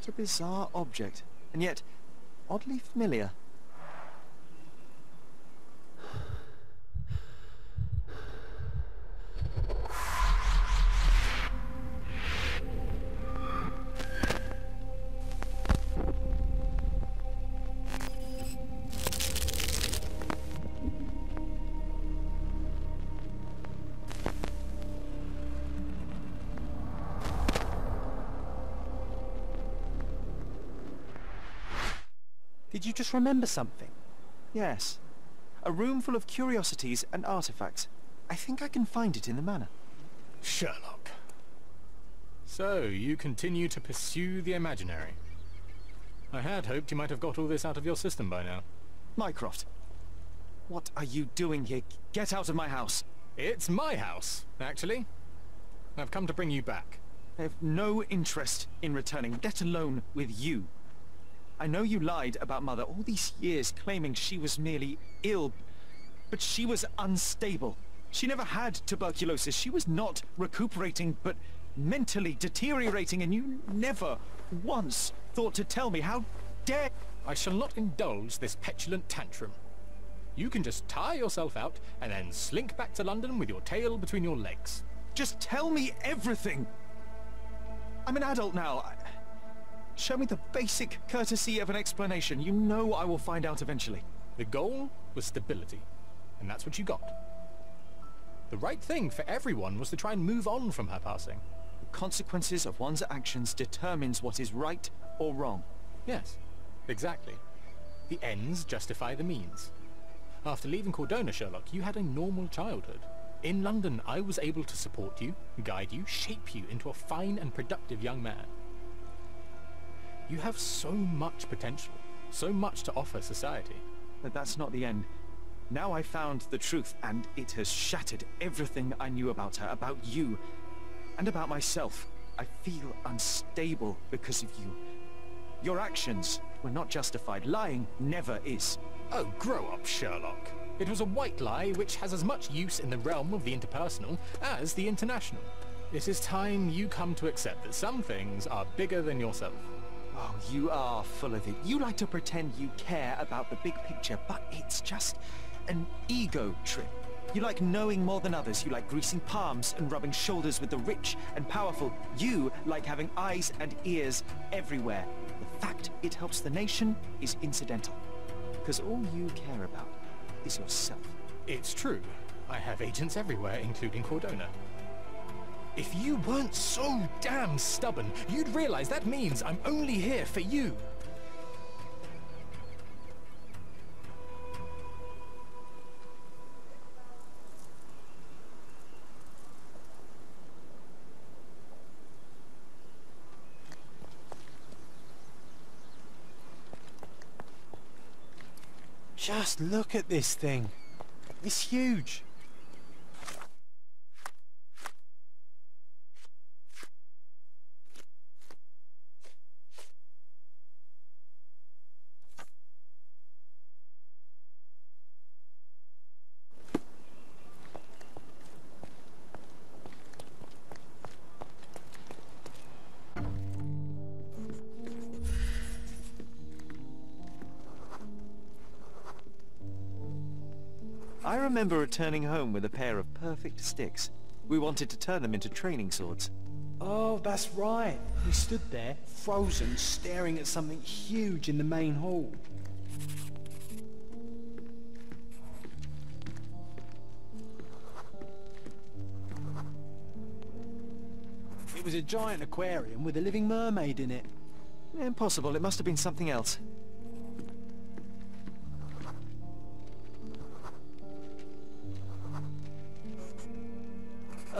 a bizarre object, and yet oddly familiar. Did you just remember something? Yes. A room full of curiosities and artifacts. I think I can find it in the manor. Sherlock. So, you continue to pursue the imaginary. I had hoped you might have got all this out of your system by now. Mycroft, what are you doing here? Get out of my house! It's my house, actually. I've come to bring you back. I have no interest in returning, let alone with you. I know you lied about Mother all these years, claiming she was merely ill, but she was unstable. She never had tuberculosis. She was not recuperating, but mentally deteriorating, and you never once thought to tell me. How dare... I shall not indulge this petulant tantrum. You can just tire yourself out and then slink back to London with your tail between your legs. Just tell me everything! I'm an adult now. Show me the basic courtesy of an explanation. You know I will find out eventually. The goal was stability, and that's what you got. The right thing for everyone was to try and move on from her passing. The consequences of one's actions determines what is right or wrong. Yes, exactly. The ends justify the means. After leaving Cordona, Sherlock, you had a normal childhood. In London, I was able to support you, guide you, shape you into a fine and productive young man. You have so much potential, so much to offer society. But that's not the end. Now I found the truth, and it has shattered everything I knew about her, about you, and about myself. I feel unstable because of you. Your actions were not justified. Lying never is. Oh, grow up, Sherlock. It was a white lie which has as much use in the realm of the interpersonal as the international. It is time you come to accept that some things are bigger than yourself. Oh, you are full of it. You like to pretend you care about the big picture, but it's just an ego trip. You like knowing more than others. You like greasing palms and rubbing shoulders with the rich and powerful. You like having eyes and ears everywhere. The fact it helps the nation is incidental. Because all you care about is yourself. It's true. I have agents everywhere, including Cordona. If you weren't so damn stubborn, you'd realize that means I'm only here for you. Just look at this thing. It's huge. I remember returning home with a pair of perfect sticks. We wanted to turn them into training swords. Oh, that's right. We stood there, frozen, staring at something huge in the main hall. It was a giant aquarium with a living mermaid in it. Impossible. It must have been something else.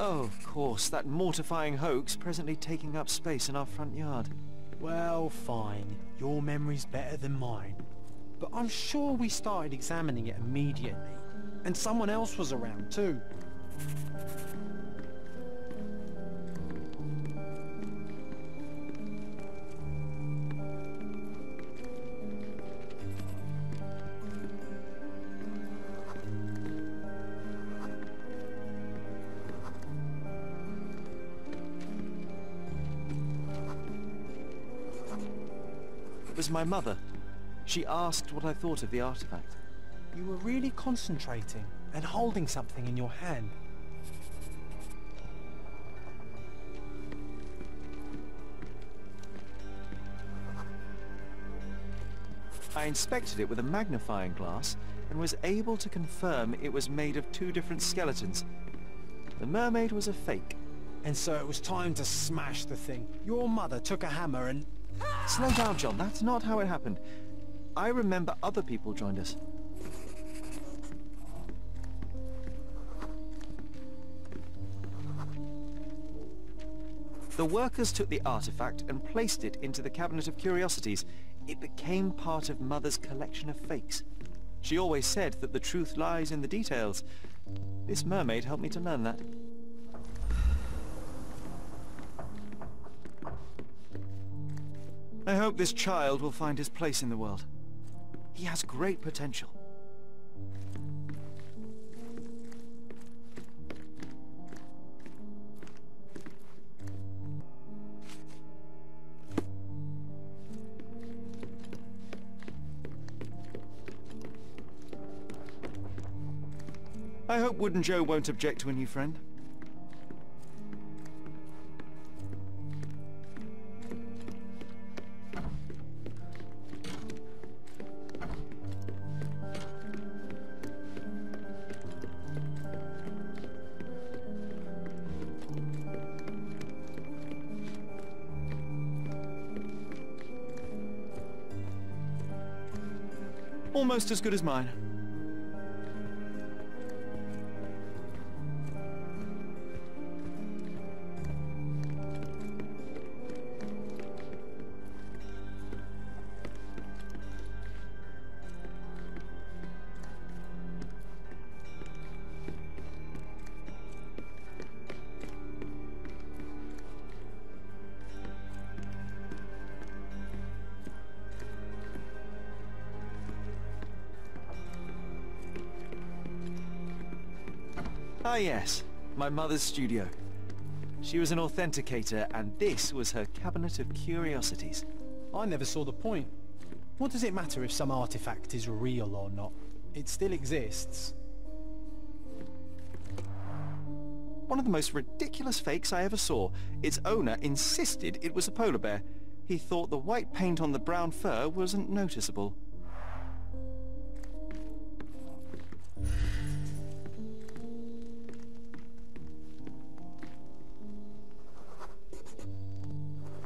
Oh, of course, that mortifying hoax presently taking up space in our front yard. Well, fine. Your memory's better than mine. But I'm sure we started examining it immediately. And someone else was around too. was my mother. She asked what I thought of the artifact. You were really concentrating and holding something in your hand. I inspected it with a magnifying glass and was able to confirm it was made of two different skeletons. The mermaid was a fake. And so it was time to smash the thing. Your mother took a hammer and... Slow down, John. That's not how it happened. I remember other people joined us. The workers took the artifact and placed it into the Cabinet of Curiosities. It became part of Mother's collection of fakes. She always said that the truth lies in the details. This mermaid helped me to learn that. I hope this child will find his place in the world. He has great potential. I hope Wooden Joe won't object to a new friend. Almost as good as mine. Ah yes, my mother's studio. She was an authenticator, and this was her Cabinet of Curiosities. I never saw the point. What does it matter if some artifact is real or not? It still exists. One of the most ridiculous fakes I ever saw. Its owner insisted it was a polar bear. He thought the white paint on the brown fur wasn't noticeable.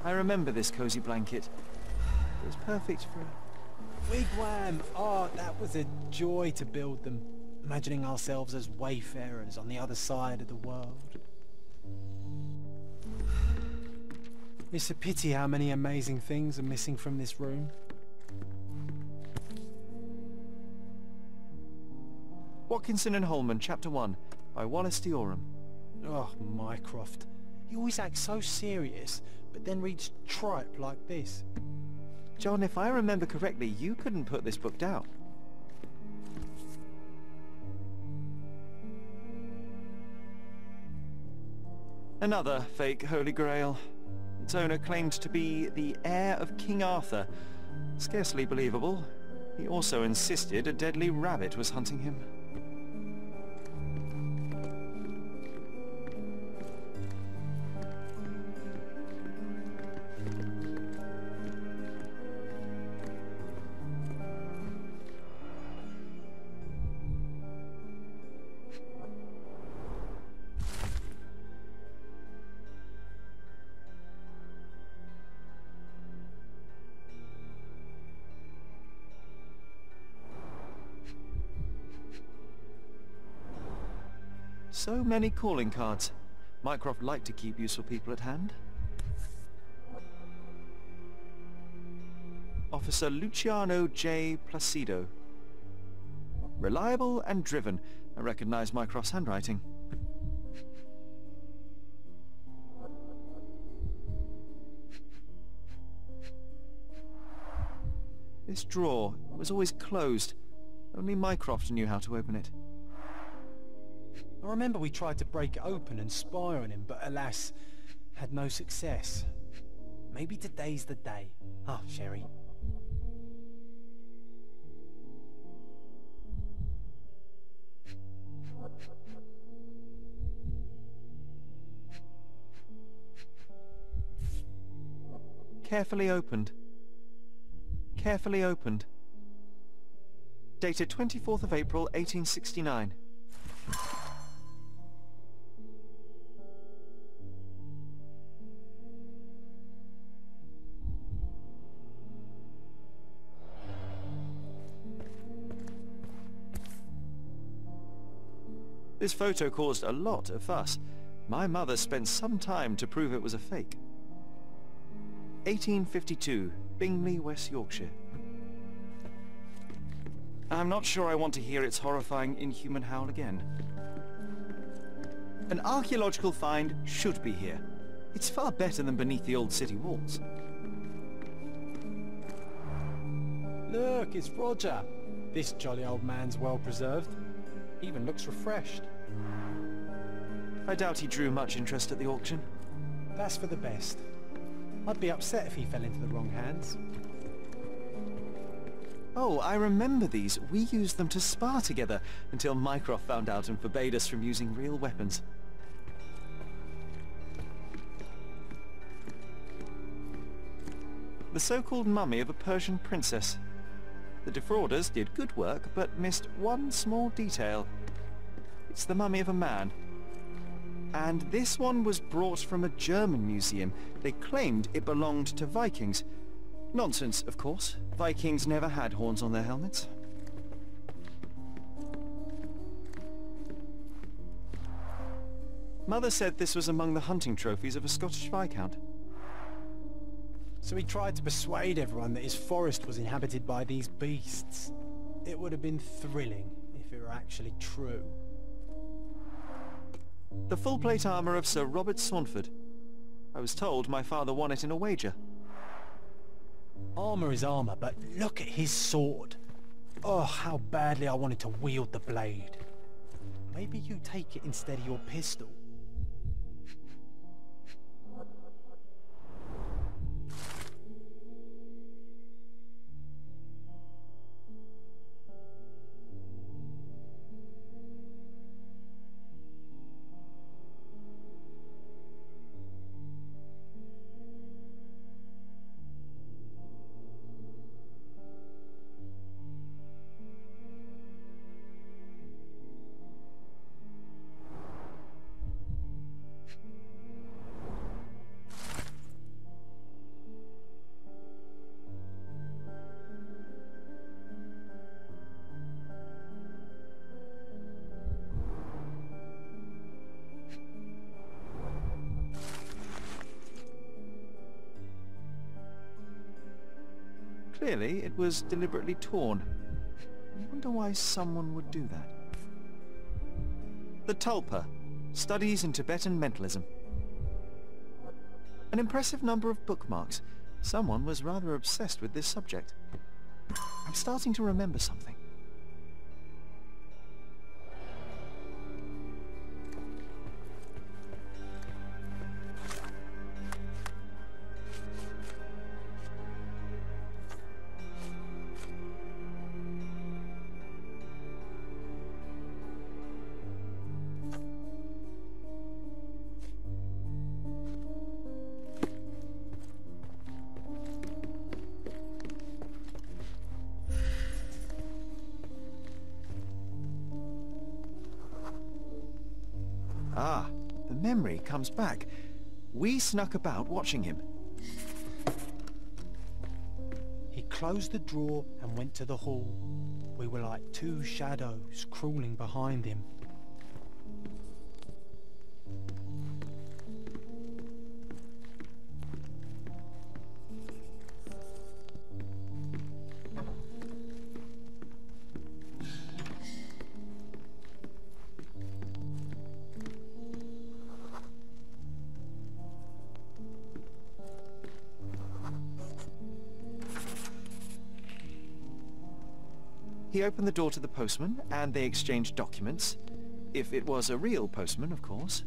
I remember this cozy blanket. It was perfect for... Wigwam! Oh, that was a joy to build them. Imagining ourselves as wayfarers on the other side of the world. It's a pity how many amazing things are missing from this room. Watkinson and Holman, Chapter 1, by Wallace Dioram. Oh, Mycroft. You always act so serious, but then reads tripe like this. John, if I remember correctly, you couldn't put this book down. Another fake Holy Grail. Its owner claimed to be the heir of King Arthur. Scarcely believable. He also insisted a deadly rabbit was hunting him. So many calling cards. Mycroft liked to keep useful people at hand. Officer Luciano J. Placido. Reliable and driven. I recognize Mycroft's handwriting. This drawer was always closed. Only Mycroft knew how to open it. I remember we tried to break it open and spy on him, but alas, had no success. Maybe today's the day. Ah, Sherry. Carefully opened. Carefully opened. Dated 24th of April, 1869. This photo caused a lot of fuss. My mother spent some time to prove it was a fake. 1852, Bingley, West Yorkshire. I'm not sure I want to hear its horrifying inhuman howl again. An archaeological find should be here. It's far better than beneath the old city walls. Look, it's Roger. This jolly old man's well preserved. Even looks refreshed. I doubt he drew much interest at the auction. That's for the best. I'd be upset if he fell into the wrong hands. Oh, I remember these. We used them to spar together until Mycroft found out and forbade us from using real weapons. The so-called mummy of a Persian princess. The defrauders did good work, but missed one small detail. It's the mummy of a man. And this one was brought from a German museum. They claimed it belonged to Vikings. Nonsense, of course. Vikings never had horns on their helmets. Mother said this was among the hunting trophies of a Scottish Viscount. So he tried to persuade everyone that his forest was inhabited by these beasts. It would have been thrilling if it were actually true. The full plate armour of Sir Robert Saunford. I was told my father won it in a wager. Armour is armour, but look at his sword. Oh, how badly I wanted to wield the blade. Maybe you take it instead of your pistol. Clearly, it was deliberately torn. I wonder why someone would do that. The Tulpa, Studies in Tibetan Mentalism. An impressive number of bookmarks. Someone was rather obsessed with this subject. I'm starting to remember something. Ah, the memory comes back. We snuck about watching him. He closed the drawer and went to the hall. We were like two shadows crawling behind him. He opened the door to the postman, and they exchanged documents. If it was a real postman, of course.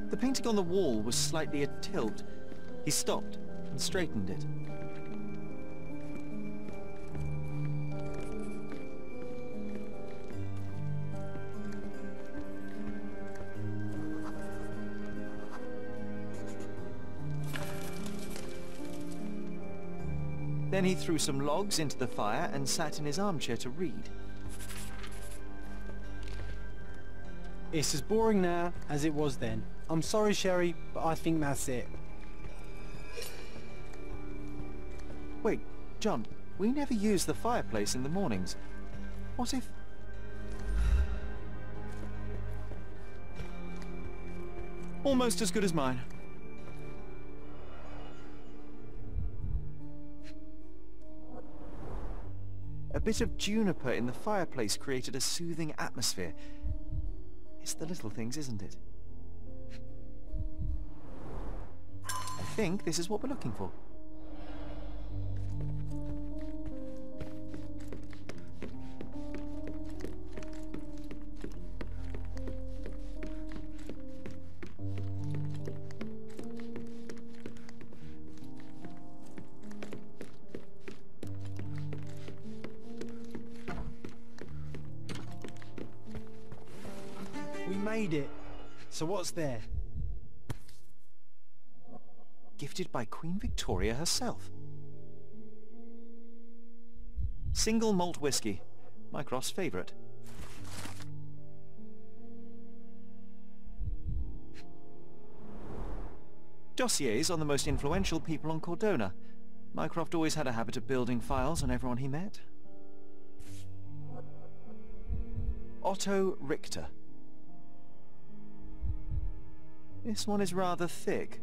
The painting on the wall was slightly atilt. He stopped and straightened it. Then he threw some logs into the fire and sat in his armchair to read. It's as boring now as it was then. I'm sorry, Sherry, but I think that's it. Wait, John, we never use the fireplace in the mornings. What if... Almost as good as mine. A bit of juniper in the fireplace created a soothing atmosphere. It's the little things, isn't it? I think this is what we're looking for. We made it. So what's there? Gifted by Queen Victoria herself. Single malt whiskey. Mycroft's favourite. Dossiers on the most influential people on Cordona. Mycroft always had a habit of building files on everyone he met. Otto Richter. This one is rather thick.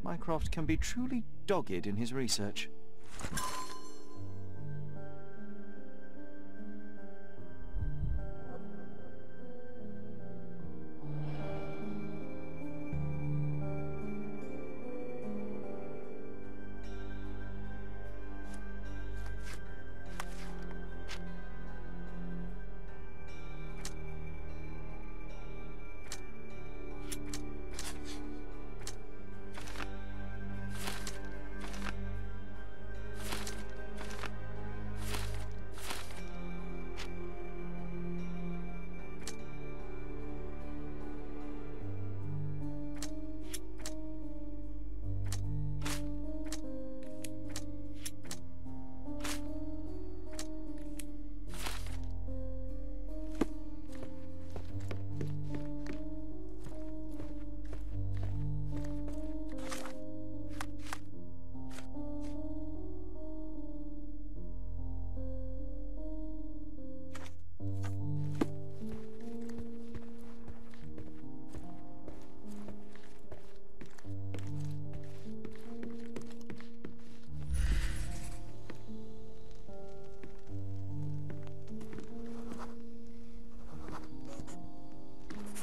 Mycroft can be truly dogged in his research.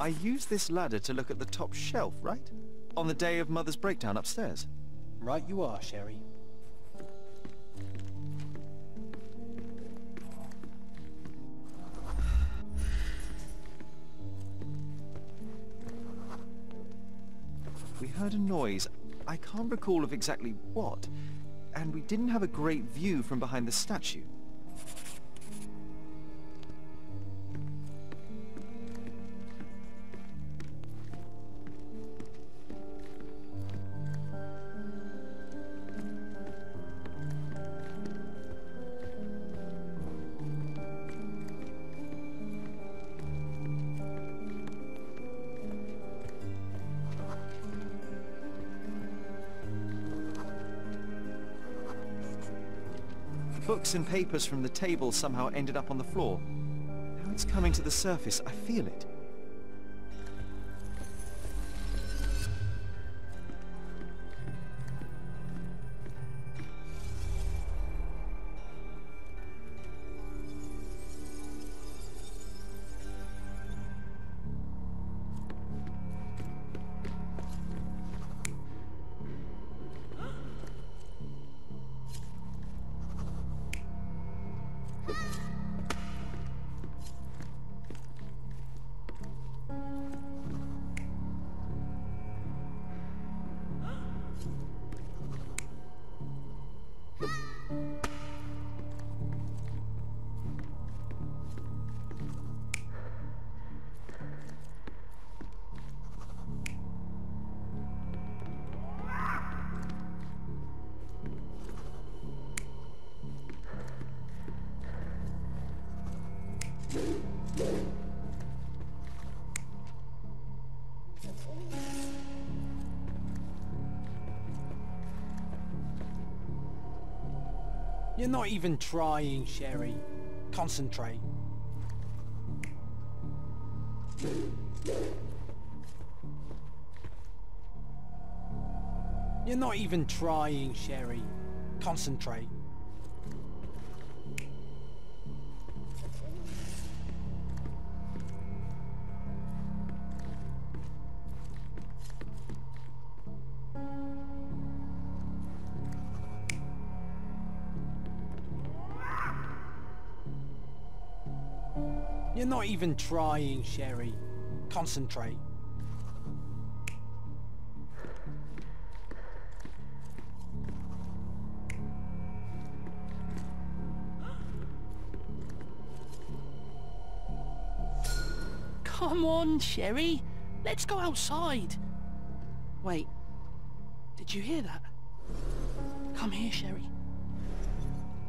I used this ladder to look at the top shelf, right? On the day of Mother's breakdown upstairs. Right you are, Sherry. We heard a noise. I can't recall of exactly what. And we didn't have a great view from behind the statue. Books and papers from the table somehow ended up on the floor. Now it's coming to the surface. I feel it. You're not even trying, Sherry. Concentrate. You're not even trying, Sherry. Concentrate. You're not even trying, Sherry. Concentrate. Come on, Sherry. Let's go outside. Wait. Did you hear that? Come here, Sherry.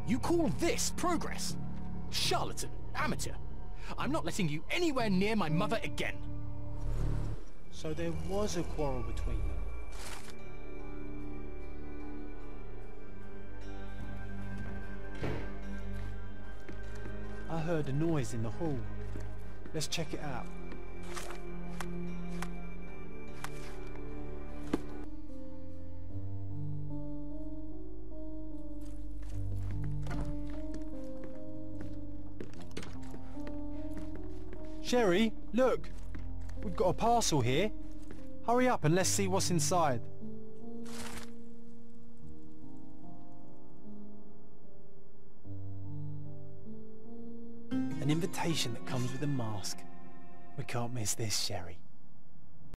You call this progress? Charlatan, amateur. I'm not letting you anywhere near my mother again. So there was a quarrel between them. I heard a noise in the hall. Let's check it out. Sherry, look! We've got a parcel here. Hurry up and let's see what's inside. An invitation that comes with a mask. We can't miss this, Sherry.